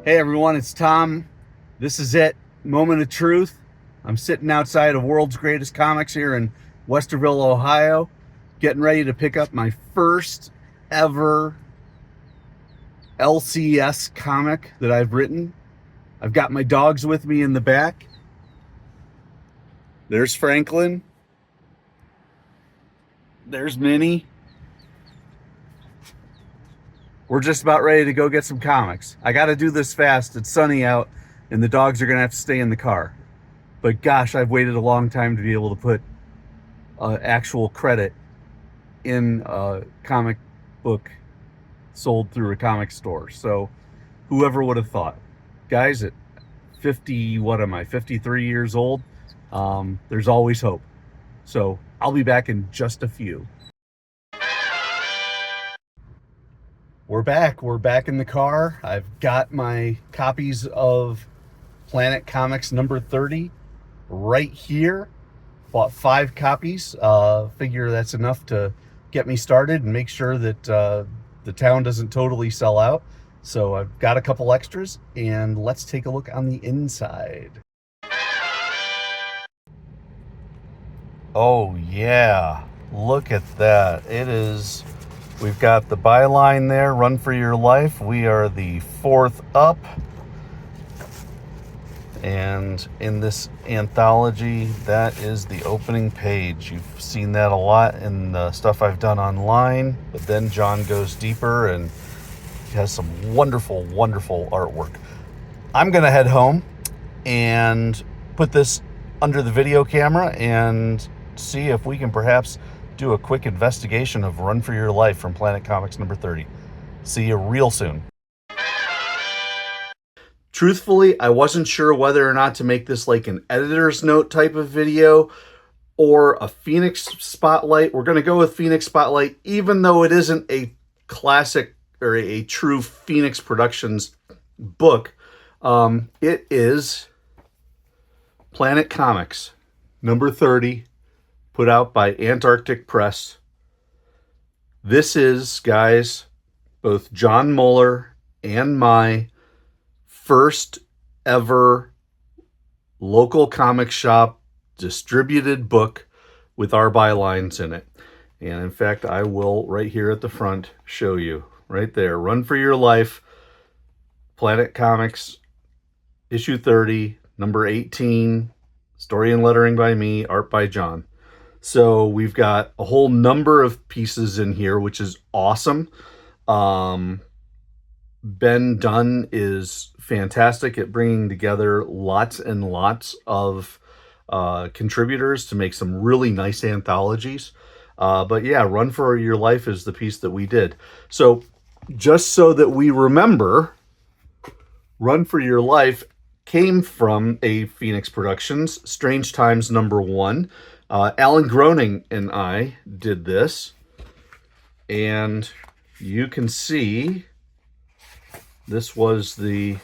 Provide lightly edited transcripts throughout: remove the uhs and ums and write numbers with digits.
Hey everyone, it's Tom. This is it. Moment of truth. I'm sitting outside of World's Greatest Comics here in Westerville, Ohio, getting ready to pick up my first ever LCS comic that I've written. I've got my dogs with me in the back. There's Franklin. There's Minnie. We're just about ready to go get some comics. I got to do this fast. It's sunny out, and the dogs are going to have to stay in the car. But gosh, I've waited a long time to be able to put actual credit in a comic book sold through a comic store. So whoever would have thought. Guys, at 53 years old, there's always hope. So I'll be back in just a few. We're back in the car. I've got my copies of Planet Comics number 30 right here. Bought 5 copies. Figure that's enough to get me started and make sure that the town doesn't totally sell out. So I've got a couple extras, and let's take a look on the inside. Oh yeah, look at that. We've got the byline there, Run for Your Life. We are the 4th up. And in this anthology, that is the opening page. You've seen that a lot in the stuff I've done online, but then John goes deeper and has some wonderful, wonderful artwork. I'm going to head home and put this under the video camera and see if we can perhaps do a quick investigation of Run for Your Life from Planet Comics number 30. See you real soon. Truthfully, I wasn't sure whether or not to make this like an editor's note type of video or a Phoenix Spotlight. We're going to go with Phoenix Spotlight, even though it isn't a classic or a true Phoenix Productions book. It is Planet Comics number 30, put out by Antarctic Press. This is, guys, both John Muller and my first ever local comic shop distributed book with our bylines in it. And in fact, I will right here at the front show you right there. Run for Your Life, Planet Comics, issue 30, number 18, story and lettering by me, art by John. So we've got a whole number of pieces in here, which is awesome. Ben Dunn is fantastic at bringing together lots and lots of contributors to make some really nice anthologies. But yeah, Run for Your Life is the piece that we did. So just so that we remember, Run for Your Life came from a Phoenix Productions, Strange Times number 1. Alan Groening and I did this, and you can see this was the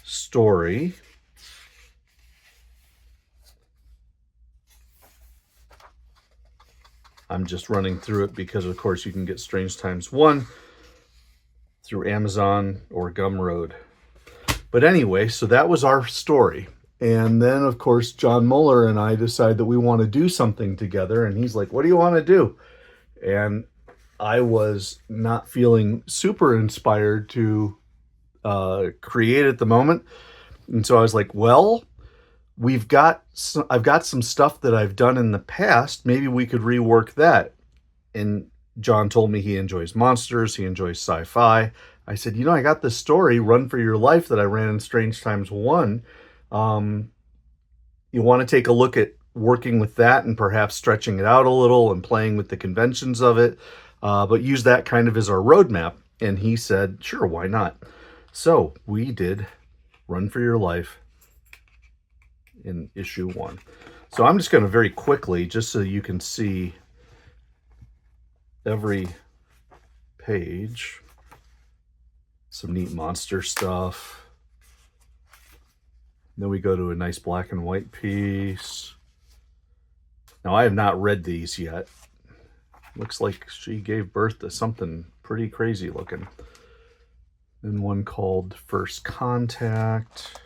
story. I'm just running through it because, of course, you can get Strange Times 1 through Amazon or Gumroad. But anyway, so that was our story. And then, of course, John Muller and I decided that we want to do something together. And he's like, what do you want to do? And I was not feeling super inspired to create at the moment. And so I was like, well, I've got some stuff that I've done in the past. Maybe we could rework that. And John told me he enjoys monsters. He enjoys sci-fi. I said, I got this story, Run for Your Life, that I ran in Strange Times 1. You want to take a look at working with that and perhaps stretching it out a little and playing with the conventions of it, but use that kind of as our roadmap. And he said, sure, why not? So we did Run for Your Life in issue 1. So I'm just going to very quickly, just so you can see every page, some neat monster stuff. Then we go to a nice black and white piece. Now, I have not read these yet. Looks like she gave birth to something pretty crazy looking. and one called First Contact.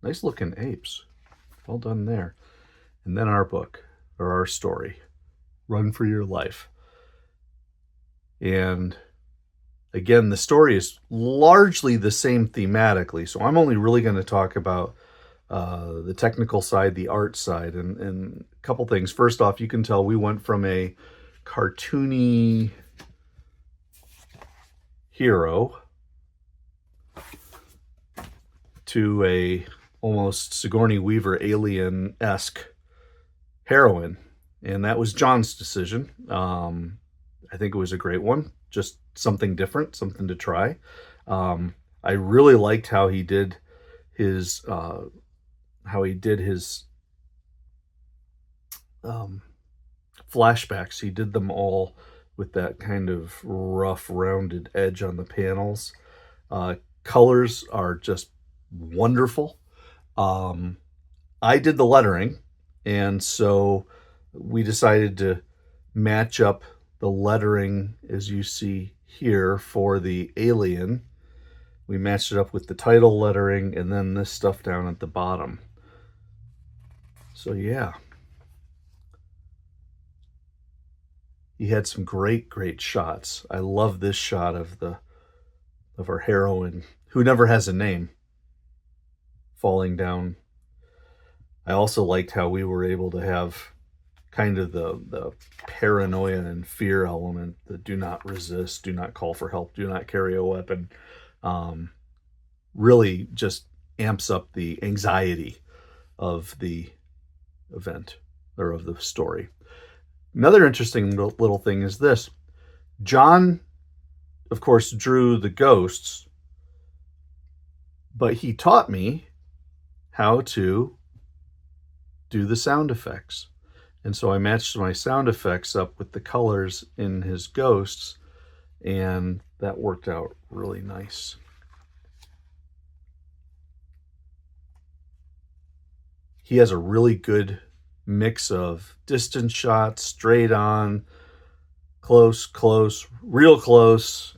Nice looking apes. Well done there. And then our book, or our story, Run for Your Life. And again, the story is largely the same thematically, so I'm only really going to talk about the technical side, the art side, and a couple things. First off, you can tell we went from a cartoony hero to a almost Sigourney Weaver alien-esque heroine, and that was John's decision. I think it was a great one, just something different, something to try. I really liked how he did his flashbacks. He did them all with that kind of rough, rounded edge on the panels. Colors are just wonderful. I did the lettering, and so we decided to match up the lettering as you see here for the alien. We matched it up with the title lettering and then this stuff down at the bottom. So yeah. He had some great shots. I love this shot of our heroine, who never has a name, falling down. I also liked how we were able to have kind of the paranoia and fear element, the do not resist, do not call for help, do not carry a weapon, really just amps up the anxiety of the event, or of the story. Another interesting little thing is this. John, of course, drew the ghosts, but he taught me how to do the sound effects. And so I matched my sound effects up with the colors in his ghosts, and that worked out really nice. He has a really good mix of distance shots, straight on, close, real close,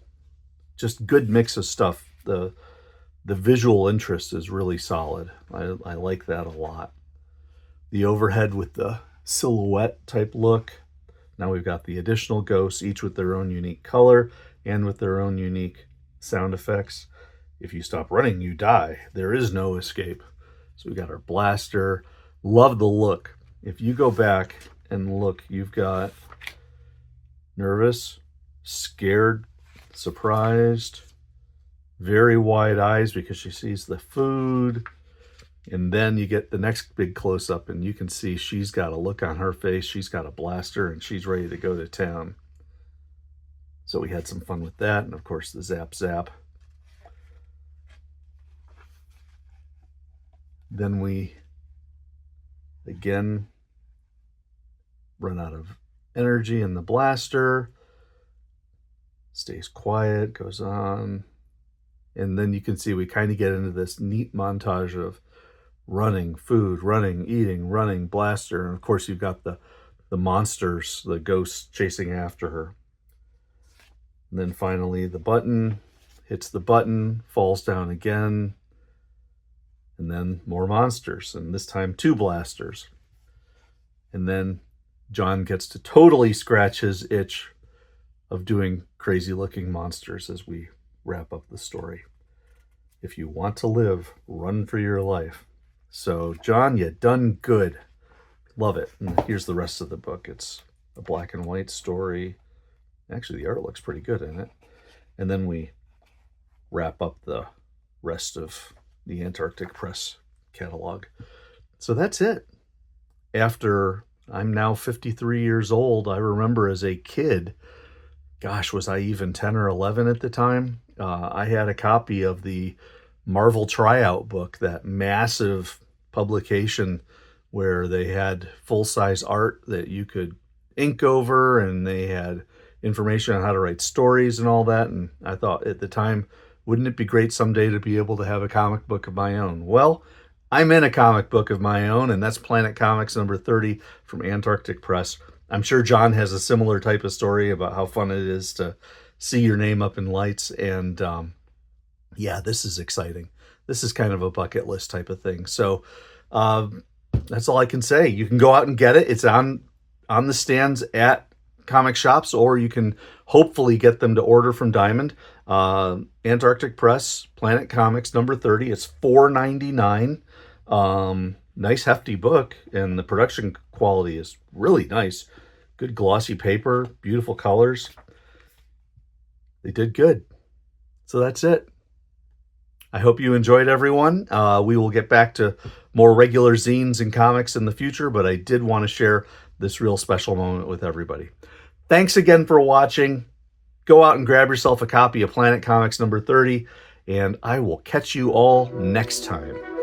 just good mix of stuff. The visual interest is really solid. I like that a lot. The overhead with the silhouette type look. Now we've got the additional ghosts, each with their own unique color and with their own unique sound effects. If you stop running, you die. There is no escape. So we got our blaster. Love the look. If you go back and look, you've got nervous, scared, surprised, very wide eyes because she sees the food. And then you get the next big close-up and you can see she's got a look on her face. She's got a blaster and she's ready to go to town. So we had some fun with that. And of course the zap zap. Then we, again, run out of energy in the blaster. Stays quiet, goes on. And then you can see we kind of get into this neat montage of running, food, running, eating, running, blaster. And of course you've got the monsters, the ghosts chasing after her. And then finally the button, hits the button, falls down again. And then more monsters, and this time 2 blasters. And then John gets to totally scratch his itch of doing crazy looking monsters as we wrap up the story. If you want to live, run for your life. So John, you done good. Love it. And here's the rest of the book. It's a black and white story. Actually, the art looks pretty good in it. And then we wrap up the rest of the Antarctic Press catalog. So that's it. After I'm now 53 years old, I remember as a kid, gosh, was I even 10 or 11 at the time? I had a copy of the Marvel Tryout book, that massive publication where they had full-size art that you could ink over, and they had information on how to write stories and all that. And I thought at the time, wouldn't it be great someday to be able to have a comic book of my own? Well, I'm in a comic book of my own, and that's Planet Comics number 30 from Antarctic Press. I'm sure John has a similar type of story about how fun it is to see your name up in lights. And yeah, this is exciting. This is kind of a bucket list type of thing. So that's all I can say. You can go out and get it. It's on the stands at comic shops, or you can hopefully get them to order from Diamond. Antarctic Press, Planet Comics, number 30. It's $4.99. Nice hefty book, and the production quality is really nice. Good glossy paper, beautiful colors. They did good. So that's it. I hope you enjoyed, everyone. We will get back to more regular zines and comics in the future, but I did want to share this real special moment with everybody. Thanks again for watching. Go out and grab yourself a copy of Planet Comics number 30, and I will catch you all next time.